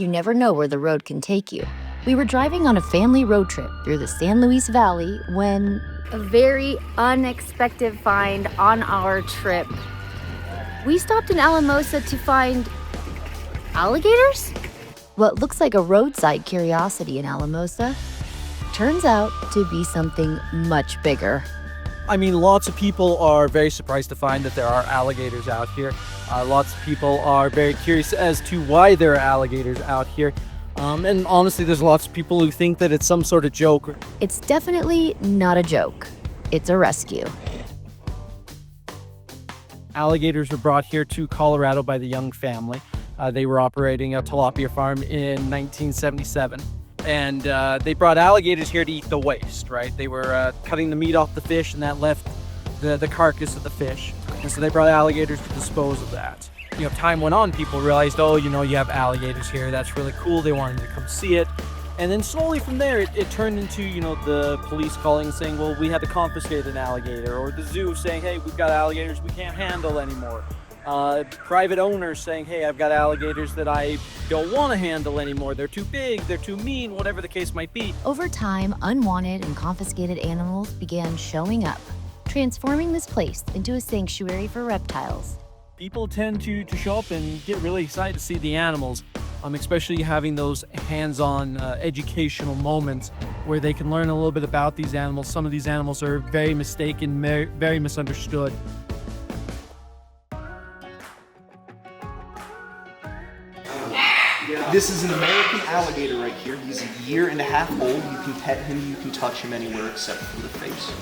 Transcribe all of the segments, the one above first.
You never know where the road can take you. We were driving on a family road trip through the San Luis Valley when a very unexpected find on our trip. We stopped in Alamosa to find alligators? what looks like a roadside curiosity in Alamosa turns out to be something much bigger. I mean, lots of people are very surprised to find that there are alligators out here. Lots of people are very curious as to why there are alligators out here. And honestly, there's lots of people who think that it's some sort of joke. It's definitely not a joke. It's a rescue. Alligators were brought here to Colorado by the Young family. They were operating a tilapia farm in 1977. And they brought alligators here to eat the waste, right? They were cutting the meat off the fish, and that left the carcass of the fish. And so they brought alligators to dispose of that. You know, time went on, people realized, oh, you know, you have alligators here. That's really cool. They wanted to come see it. And then slowly from there, it turned into, you know, the police calling and saying, well, we had to confiscate an alligator. Or the zoo saying, hey, we've got alligators we can't handle anymore. Private owners saying, hey, I've got alligators that I don't want to handle anymore. They're too big, they're too mean, whatever the case might be. Over time, unwanted and confiscated animals began showing up, transforming this place into a sanctuary for reptiles. People tend to show up and get really excited to see the animals, especially having those hands-on educational moments where they can learn a little bit about these animals. Some of these animals are very mistaken, very misunderstood. This is an American alligator right here. He's a year and a half old. You can pet him, you can touch him anywhere except for the face.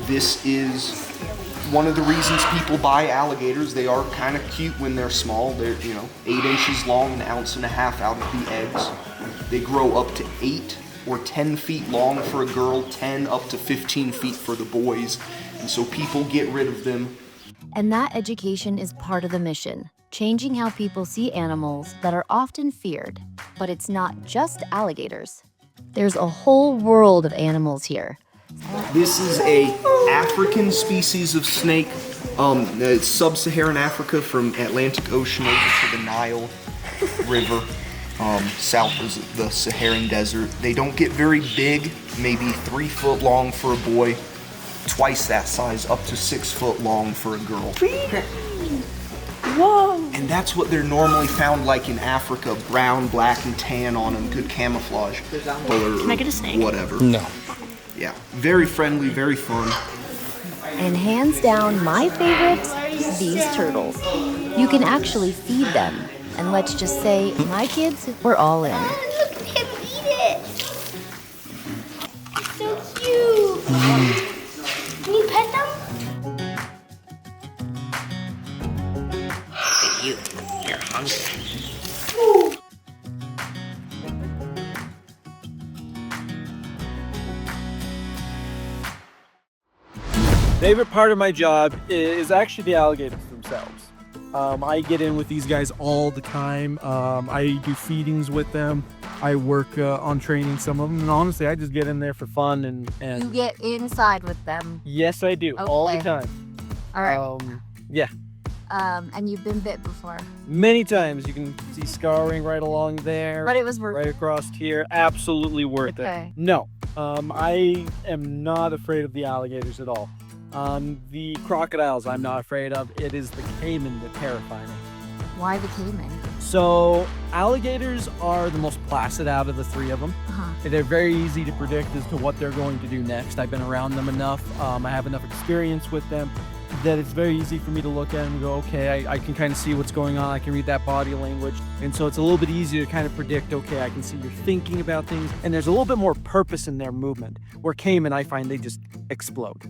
This is one of the reasons people buy alligators. They are kind of cute when they're small. They're, 8 inches long, an ounce and a half out of the eggs. They grow up to 8 or 10 feet long for a girl, 10 up to 15 feet for the boys. And so people get rid of them. And that education is part of the mission. Changing how people see animals that are often feared. But it's not just alligators. There's a whole world of animals here. This is a African species of snake. It's sub-Saharan Africa from Atlantic Ocean over to the Nile River. South is the Saharan Desert. They don't get very big, maybe 3 foot long for a boy, twice that size, up to 6 foot long for a girl. Whoa! And that's what they're normally found like in Africa, brown, black, and tan on them, good camouflage. Can I get a snake? Whatever. No. Yeah, very friendly, very fun. And hands down, my favorite, these turtles. You can actually feed them. And let's just say, my kids were all in. Look at him eat it! So cute! Can you pet them? Look at you. You're hungry. Favorite part of my job is actually the alligators themselves. I get in with these guys all the time. I do feedings with them. I work on training some of them, and honestly, I just get in there for fun and You get inside with them. yes, I do all the Okay. time. All right. Yeah, And you've been bit before. many times. You can see scarring right along there, But it was worth right across here. Absolutely worth Okay. it. No, I am not afraid of the alligators at all. The crocodiles I'm not afraid of. It is the caiman that terrify me. Why the caiman? So alligators are the most placid out of the 3 of them. They're very easy to predict as to what they're going to do next. I've been around them enough. I have enough experience with them that it's very easy for me to look at them and go, okay, I can kind of see what's going on. I can read that body language. And so it's a little bit easier to kind of predict, okay, I can see you're thinking about things. And there's a little bit more purpose in their movement. Where caiman, I find they just explode.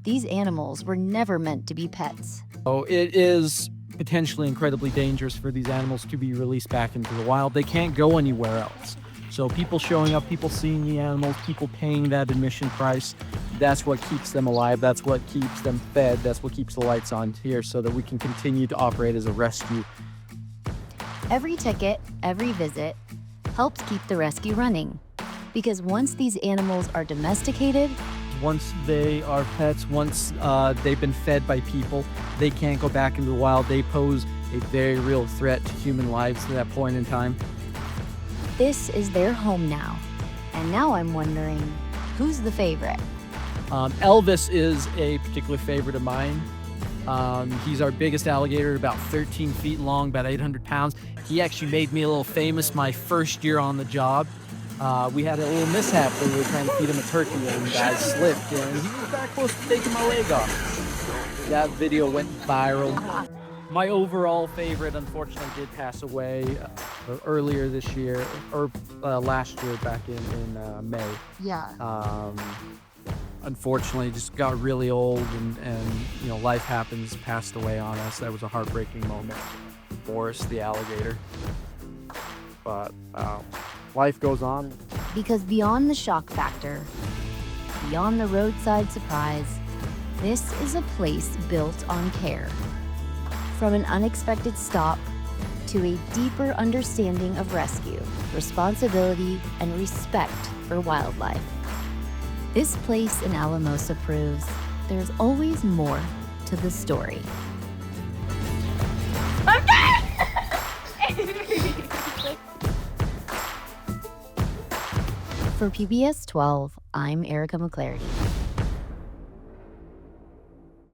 These animals were never meant to be pets. So it is potentially incredibly dangerous for these animals to be released back into the wild. They can't go anywhere else. So people showing up, people seeing the animals, people paying that admission price, that's what keeps them alive. That's what keeps them fed. That's what keeps the lights on here so that we can continue to operate as a rescue. Every ticket, every visit, helps keep the rescue running. Because once these animals are domesticated, Once they are pets, once they've been fed by people, they can't go back into the wild. They pose a very real threat to human lives at that point in time. This is their home now. And now I'm wondering, who's the favorite? Elvis is a particular favorite of mine. He's our biggest alligator, about 13 feet long, about 800 pounds. He actually made me a little famous my first year on the job. We had a little mishap when we were trying to feed him a turkey, and I slipped, and he was that close to taking my leg off. That video went viral. My overall favorite, unfortunately, did pass away earlier this year, or last year, back in May. Yeah. Unfortunately, just got really old, and life happens, passed away on us. That was a heartbreaking moment. Boris, the alligator. But life goes on. Because beyond the shock factor, beyond the roadside surprise, this is a place built on care. From an unexpected stop to a deeper understanding of rescue, responsibility, and respect for wildlife. This place in Alamosa proves there's always more to the story. For PBS 12, I'm Erica McClaugherty.